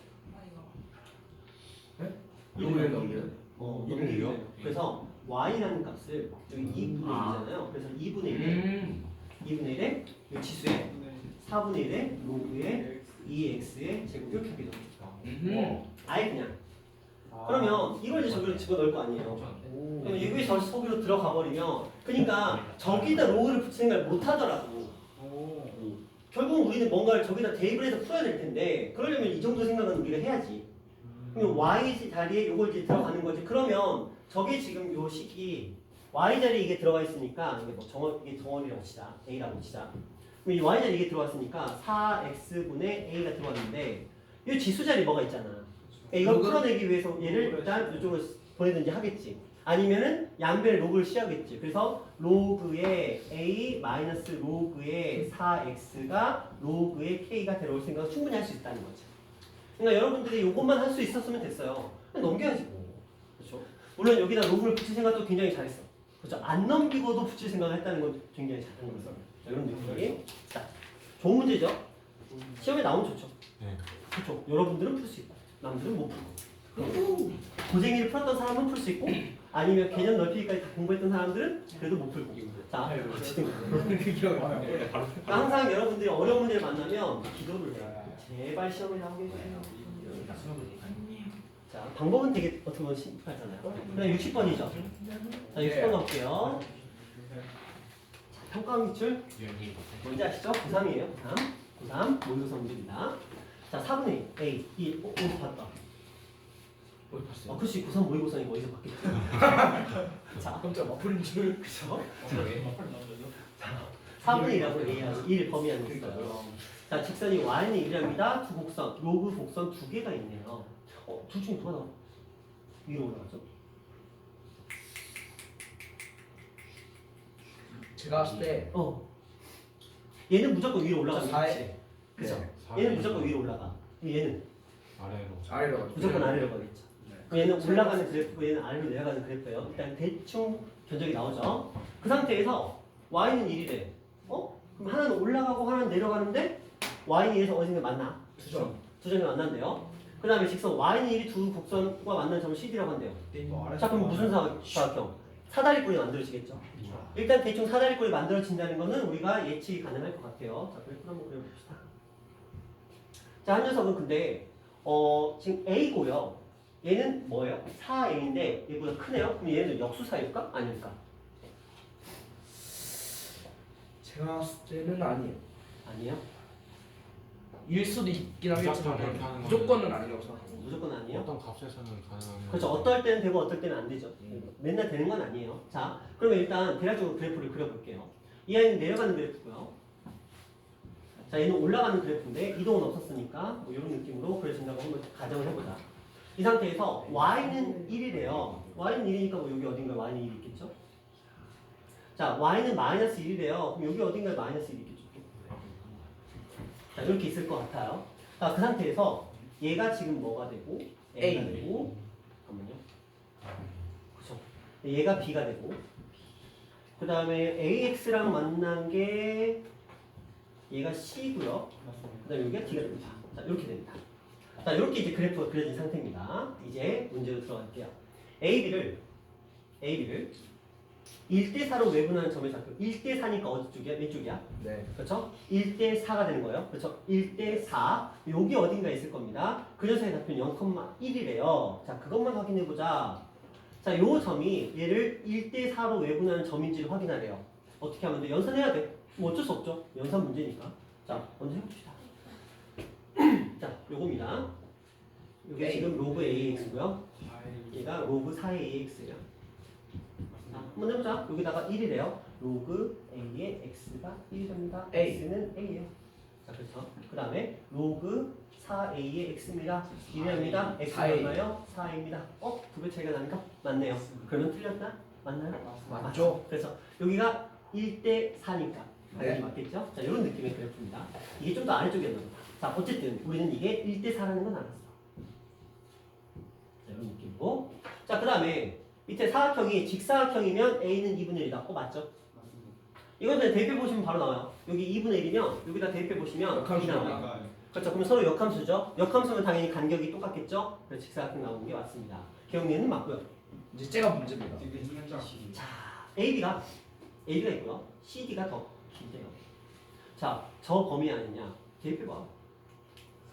이걸 넘겨요? 넘기기요. 그래서 y라는 값을 여기 2분의 1이잖아요. 그래서 2분의 1에 2분의 1에 이 지수에 4분의 1에 로그에 2x의 제곱 이렇게 하게 됩니다. 아예 그냥. 그러면 이걸 이제 저기로 집어넣을 거 아니에요. 그럼 이게 저 속으로 들어가 버리면 그러니까 저기다 로그를 붙일 생각을 못 하더라고. 결국은 우리는 뭔가를 저기다 대입을 해서 풀어야 될 텐데 그러려면 이 정도 생각은 우리가 해야지. 그럼 y 자리에 요걸 이제 들어가는 거지. 그러면 저게 지금 요 식이 y 자리에 이게 들어가 있으니까 이게 뭐 이게 덩어리라고 치자. a라고 치자. 그럼 이 y 자리에 이게 들어갔으니까 4x분의 a가 들어왔는데 이 지수 자리 뭐가 있잖아. 이걸 풀어내기 위해서 얘를 일단 이쪽으로 보내든지 하겠지. 아니면은 양변에 로그를 씌우겠지. 그래서 로그의 a 마이너스 로그의 4x가 로그의 k가 데려올 생각을 충분히 할 수 있다는 거지. 그러니까 여러분들이 이것만 할 수 있었으면 됐어요. 그냥 넘겨야지 뭐. 그렇죠? 물론 여기다 로그를 붙일 생각도 굉장히 잘했어. 그렇죠? 안 넘기고도 붙일 생각을 했다는 건 굉장히 잘한 거죠. 자, 이런 느낌이. 자, 좋은 문제죠? 시험에 나오면 좋죠. 네. 그렇죠. 여러분들은 풀 수 있고 남들은 못 풀고 고쟁이를 풀었던 사람은 풀 수 있고 아니면 개념 넓히기까지 다 공부했던 사람들은 그래도 못 풀고 자 어쨌든 그러니까 항상 여러분들이 어려운 문제를 만나면 기도를 해요. 제발 시험에 나오게 해주세요. 자 방법은 되게 어떻게 보면 심플하잖아요. 그다음 60번이죠. 자 60번 가볼게요. 자 평가 기출 뭔지 아시죠? 93이에요. 93 모의고사 문제입니다. 자 4분의 A 어디서 봤다. 어디 봤어요? 그렇지 93 모의고사니까 어디서 봤겠지. 자 깜짝 와플인 줄. 그쵸? 4분의 1하고 A하고 1 범위 안에 있어요. 자 직선이 Y는 1이랍니다. 두 곡선 로그 곡선 두 개가 있네요. 둘 중에 누가 더 위로 올라가죠? 제가 봤을 때 얘는 무조건 위로 올라가는 저 사에- 거지. 그쵸? 네. 얘는 무조건 위로 올라가. 그럼 얘는 아래로. 아래로 가죠. 무조건 아래로 가겠죠. 얘는 올라가는 그래프고 얘는 아래로 내려가는 그래프예요. 일단 대충 견적이 나오죠. 그 상태에서 y는 1이래. 그럼 하나는 올라가고 하나는 내려가는데 y는 1에서 어딘가 만나? 두점. 두 점이 만난대요. 그 다음에 직선 y는 1이 두 곡선과 만나는 점을 CD라고 한대요. 자 그럼 무슨 사각형? 사다리꼴이 만들어지겠죠. 일단 대충 사다리꼴이 만들어진다는 거는 우리가 예측이 가능할 것 같아요. 자 그래프 한번 그려봅시다. 자 한 녀석은 근데 지금 A고요. 얘는 뭐예요? 4A인데 얘보다 크네요. 그럼 얘는 역수사일까? 아닐까? 제가 봤을 때는 아니에요. 아니에요? 일 수도 있긴 무조건 하겠지만 그렇게 하는 무조건은 아니라고 생각해요. 무조건 아니에요? 어떤 값에서는 가능하면 그렇죠. 어떨 때는 되고 어떨 때는 안 되죠. 맨날 되는 건 아니에요. 자, 그러면 일단 대략적으로 그래프를 그려볼게요. 이 아이는 내려가는 그래프고요. 자, 얘는 올라가는 그래프인데 이동은 없었으니까 뭐 이런 느낌으로 그려진다고 한번 가정을 해보자. 이 상태에서 y는 1이래요. y는 1이니까 뭐 여기 어딘가에 y는 1이 있겠죠? 자, y는 마이너스 1이래요. 그럼 여기 어딘가에 마이너스 1이 있겠죠? 자, 이렇게 있을 것 같아요. 자, 그 상태에서 얘가 지금 뭐가 되고 A가 A. 되고 잠깐만요. 그쵸? 얘가 B가 되고 그 다음에 AX랑 만난 게 얘가 C고요. 그 다음에 여기가 D가 됩니다. 자, 이렇게 됩니다. 자, 이렇게 이제 그래프가 그려진 상태입니다. 이제 문제로 들어갈게요. AB를 1대4로 외분하는 점의 좌표. 1대4니까 어디 쪽이야? 왼쪽이야? 네. 그렇죠? 1대4가 되는 거예요. 그렇죠? 1대4. 여기 어딘가에 있을 겁니다. 그 녀석의 좌표는 0,1이래요. 자, 그것만 확인해 보자. 자, 요 점이 얘를 1대4로 외분하는 점인지를 확인하래요. 어떻게 하면 돼? 연산해야 돼. 뭐 어쩔 수 없죠. 연산 문제니까. 자, 먼저 해봅시다. 자, 요겁니다. 요게 A. 지금 로그 AX고요. 얘가 로그 4AX예요. 자, 한번 해보자. 여기다가 1이래요. 로그 A의 X가 1입니다. A. X는 A예요. 자, 그렇죠. 그 다음에 로그 4A의 X입니다. 1이랍니다. X가 4A. 얼마요? 4A입니다. 두 배 차이가 나니까? 맞네요. 그러면 틀렸나? 맞나요? 맞죠? 그래서 여기가 1대 4니까 네. 맞겠죠? 자, 이런 느낌의 그래프입니다. 이게 좀 더 아래쪽이었나 보다. 자, 어쨌든 우리는 이게 1대 4라는 건 알았어. 자, 이런 느낌이고. 자, 그 다음에 밑에 사각형이 직사각형이면 A는 2분의 1이다. 맞죠? 이거는 대입해 보시면 바로 나와요. 여기 2분의 1이면 여기다 대입해 보시면 역함수 2 나와요. 그렇죠. 그럼 서로 역함수죠. 역함수면 당연히 간격이 똑같겠죠? 그래서 직사각형 나오는 게 맞습니다. 기억리는 맞고요. 이제 제가 문제입니다. 자, AB가 있고요. CD가 더 긴데요. 자, 저 범위 아니냐? 대입해봐.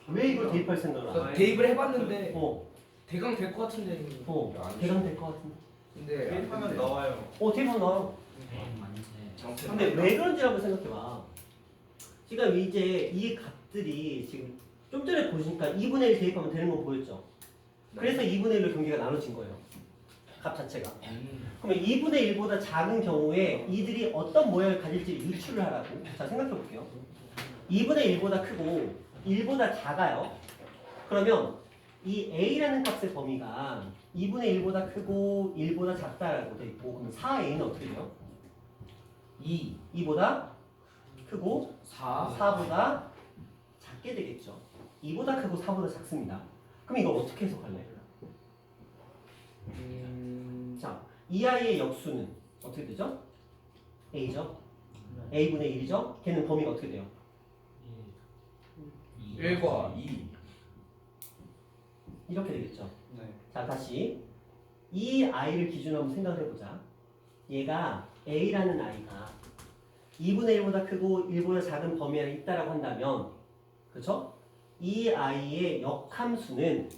왜 이걸 대입할 생각을 안 해? 대입을 해봤는데 어, 대강 될 것 같은데. 대강 될 것 같은데. 근데 대입하면 나와요. 대입하면 나와요. 맞는데. 근데 왜 그런지라고 생각해봐. 지금 이제 이 값들이 지금 좀 전에 보시니까 2분의 1 대입하면 되는 거 보였죠? 그래서 2분의 1로 경계가 나눠진 거예요. 값 자체가. 그러면 2분의 1보다 작은 경우에 이들이 어떤 모양을 가질지 유추를 하라고. 자, 생각해 볼게요. 2분의 1보다 크고 1보다 작아요. 그러면 이 A라는 값의 범위가 2분의 1보다 크고 1보다 작다라고 돼 있고 그러면 4A는 어떻게 돼요? 2보다 크고 4보다 작게 되겠죠. 2보다 크고 4보다 작습니다. 그럼 이걸 어떻게 해석할래? 자, 이 아이의 역수는 어떻게 되죠? A죠? A분의 1이죠? 걔는 범위가 어떻게 돼요? 1과 2. 이렇게 되겠죠. 네. 자, 다시 이 아이를 기준으로 한번 생각을 해보자. 얘가 A라는 아이가 2분의 1보다 크고 1보다 작은 범위 안에 있다라고 한다면 그렇죠? 이 아이의 역함수는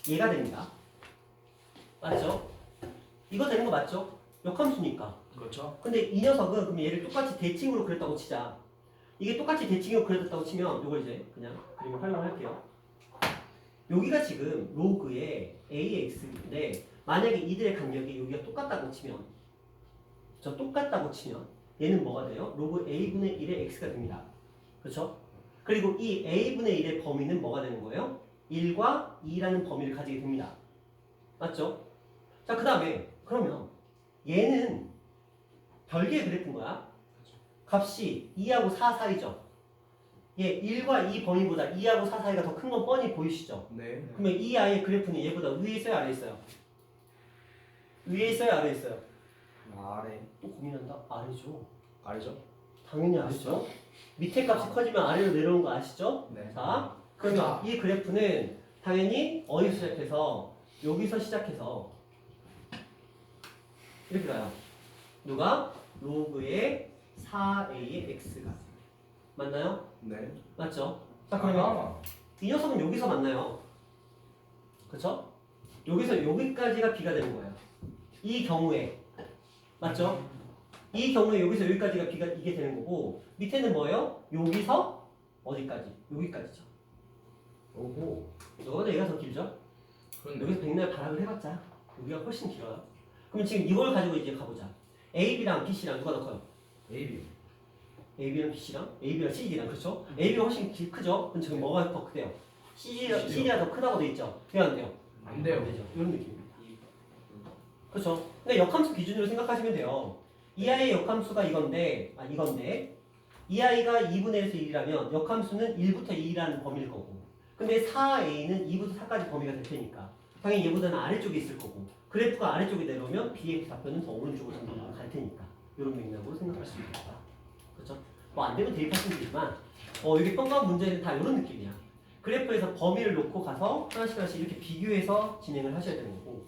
얘가 됩니다. 맞죠? 이거 되는 거 맞죠? 역함수니까. 그렇죠. 근데 이 녀석은 그럼 얘를 똑같이 대칭으로 그렸다고 치자. 이게 똑같이 대칭으로 그렸다고 치면 이걸 이제 그냥 그림을 활용할게요. 여기가 지금 로그의 AX인데 만약에 이들의 간격이 여기가 똑같다고 치면 얘는 뭐가 돼요? 로그 A분의 1의 X가 됩니다. 그렇죠? 그리고 이 A분의 1의 범위는 뭐가 되는 거예요? 1과 2라는 범위를 가지게 됩니다. 맞죠? 자, 그 다음에 그러면 얘는 별개의 그래프인 거야. 값이 2하고 4 사이죠. 얘 1과 2 범위보다 2하고 4 사이가 더 큰 건 뻔히 보이시죠? 네. 그러면 이 아이의 그래프는 얘보다 위에 있어요, 아래에 있어요? 위에 있어요, 아래에 있어요? 아래. 또 고민한다? 아래죠. 아래죠? 당연히 아래죠. 밑에 값이 커지면 아래로 내려오는 거 아시죠? 네. 자, 그러면 이 그래프는 당연히 어디서 시작해서 여기서 시작해서 이렇게 가요. 누가? 로그의 4a의 x가 맞나요? 네. 맞죠? 자, 그러면 아, 이 녀석은 여기서 만나요. 그쵸? 여기서 여기까지가 b가 되는 거예요. 이 경우에 맞죠? 이 경우에 여기서 여기까지가 b가 이게 되는 거고 밑에는 뭐예요? 여기서 어디까지? 여기까지죠. 오호. 너보다 얘가 더 길죠? 그런데 여기서 백날 발악을 해봤자 여기가 훨씬 길어요. 그럼 지금 이걸 가지고 이제 가보자. AB랑 BC랑 누가 더 커요? AB. AB랑 BC랑 AB랑 CD랑 그렇죠? AB가 훨씬 크죠? 그럼 지금 뭐가 더 크대요? CD가 더 크다고 돼 있죠? 돼요 안 돼요? 안 돼요. 안 되죠. 이런 느낌입니다. 그렇죠? 근데 역함수 기준으로 생각하시면 돼요. 이 아이의 역함수가 이건데 이 아이가 2분의 1에서 1이라면 역함수는 1부터 2라는 범위일 거고 근데 4a는 2부터 4까지 범위가 될 테니까 당연히 얘보다는 아래쪽에 있을 거고 그래프가 아래쪽에 내려오면 b의 좌표는 더 오른쪽으로 갈 테니까 이런 맥락으로 생각할 수 있겠다. 그렇죠? 뭐 안 되면 대입하시면 되지만 여기 평가한 문제는 다 이런 느낌이야. 그래프에서 범위를 놓고 가서 하나씩 이렇게 비교해서 진행을 하셔야 되는 거고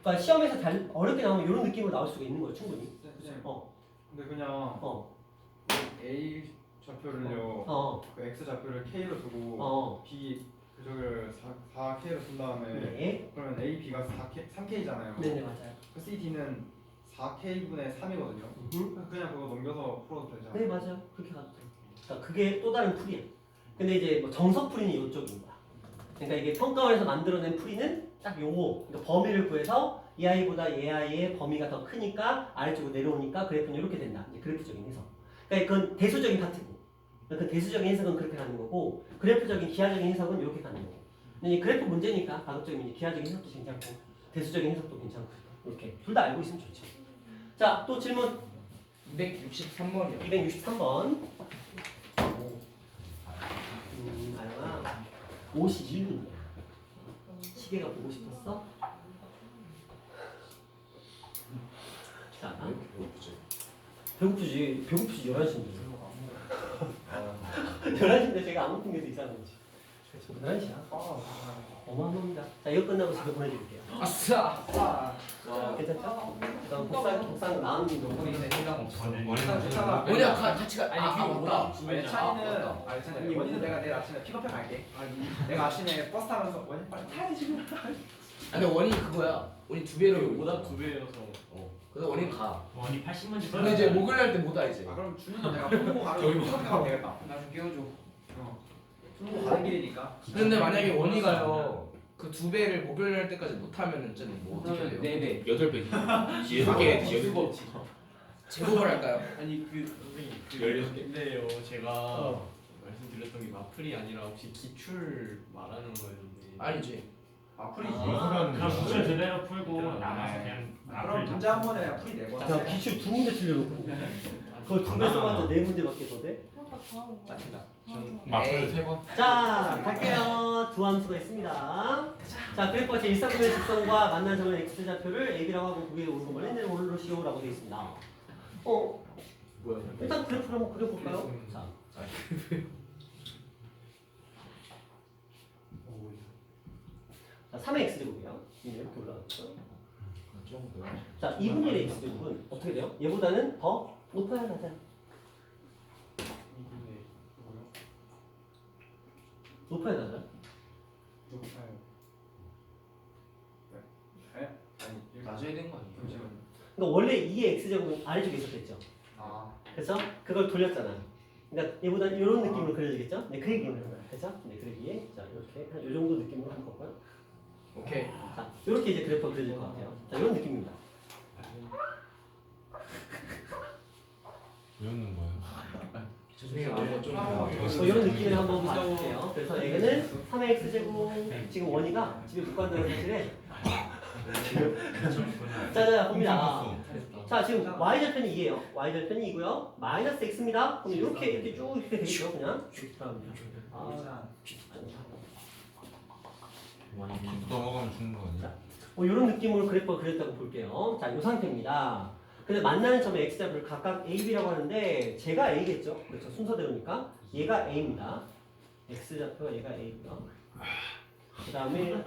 그러니까 시험에서 잘 어렵게 나오면 이런 느낌으로 나올 수가 있는 거예요 충분히. 근데 그냥 어. A 좌표를요 그 X 좌표를 K로 두고 B 그저기를 4K로 둔 다음에 네. 그러면 A, B가 3K잖아요. 네네 맞아요. 그 CD는 4K분의 3이거든요. 그냥 그거 넘겨서 풀어도 되잖아요. 네 맞아요. 그렇게 가도 돼요. 그러니까 그게 또 다른 풀이야. 근데 이제 뭐 정석 풀이는 이쪽인 거야. 그러니까 이게 평가원에서 만들어낸 풀이는 딱 요거. 그러니까 범위를 구해서 이 아이보다 얘 아이의 범위가 더 크니까 아래쪽으로 내려오니까 그래프는 이렇게 된다. 이제 그래프적인 해석. 그러니까 그건 대수적인 파트고. 그 대수적인 해석은 그렇게 가는 거고 그래프적인 기하적인 해석은 이렇게 가는 거고. 근데 이 그래프 문제니까 가급적이면 이제 기하적인 해석도 괜찮고 대수적인 해석도 괜찮고 이렇게 둘 다 알고 있으면 좋죠. 자, 또 질문 263번이요. 263번. 아영아 52분이야. 시계가 보고 싶었어? 자, 배고프지. 11시인데. 11시인데 제가 안 먹은 게 더 이상한 거지. 11시야. 어마어마합니다. 자, 이거 끝나고 집에 보내드릴게요. 아싸. 괜찮죠? 그다음 복상 나은님 너무 원이야 같이 가. 맞다. 차이는 원인은 내가 내일 아침에 픽업해 갈게. 내가 아침에 버스 타면서 원인 빨리 타야 지금. 근데 원이 그거야. 원이 두 배로 오답 2배여서 그래서 원이 가. 원이 80만 주. 근데 이제 목요일 날 때 못 와 이제. 아 그럼 준이는 내가 풀고 가는 픽업해 가면 되겠다. 나 좀 끼워줘. 풀고 가는 길이니까. 근데 만약에 원이 가요. 그 두 배를 목요일 날 때까지 못 하면은 진짜 뭐 어떻게 해요? 네네. 8배. 제곱을 할까요? 아니 그 선생님 근데요 제가 말씀드렸던 게 마플이 아니라 혹시 기출 말하는 거였는데 아니지. 풀이지. 그럼 문제 제대로 풀고 남아서 그냥 그럼 문제 한 번에 그냥 풀이 내고. 자, 기출 두 문제 틀려놓고 그걸 두 배 써봤자 네 문제밖에 더 돼? 마플 3번. 자, 갈게요. 두 함수가 있습니다. 자, 그래프가 제 일사분의 직선과 만난 점의 x좌표를 ab라고 하고 그 위에 오는 것만 했는데 오늘로 씌우라고 되어 있습니다. 뭐야? 일단 그래프를 한번 그려볼까요? 자, 자 3의 x제곱이요. 이렇게 올라갔죠. 자, 2분의 1의 x제곱은 어떻게 돼요? 얘보다는 더 높아야 낮아요. 높아야 낮아요? 높아요. 네? 아니 낮아야 되는 거 아니에요? 잠시만요. 그러니까 원래 2의 x제곱은 아래쪽에 있었겠죠. 그래서 그걸 돌렸잖아. 그러니까 얘보다 이런 느낌으로 그려지겠죠? 네, 그 얘기는 거야. 그렇죠? 네, 그러기에 자 이렇게 한 이 정도 느낌으로 할 거고요. 오케이. 자, 이렇게 이제 그래프가 그려질 것 같아요. 자, 이런 느낌입니다. 외우는 거예요. 죄송해요. 좀 이런 느낌을 한번 봐줄게요. 그래서 얘는 3의 x제곱 지금 원이가 집에 못 간다는 사실에 지금 자 봅니다. 자 지금 y절편이 2예요. y절편이 2고요. 마이너스 x입니다. 그럼 이렇게 쭉 이렇게 되겠죠 그냥. 아, 또 넘어가면 죽는 거 아니야? 뭐 이런 느낌으로 그래프가 그렸다고 볼게요. 자, 이 상태입니다. 근데 만나는 점의 x좌표를 각각 a, b라고 하는데 제가 a겠죠. 그렇죠. 순서대로니까 얘가 a입니다. x좌표가 얘가 a고요. 그 다음에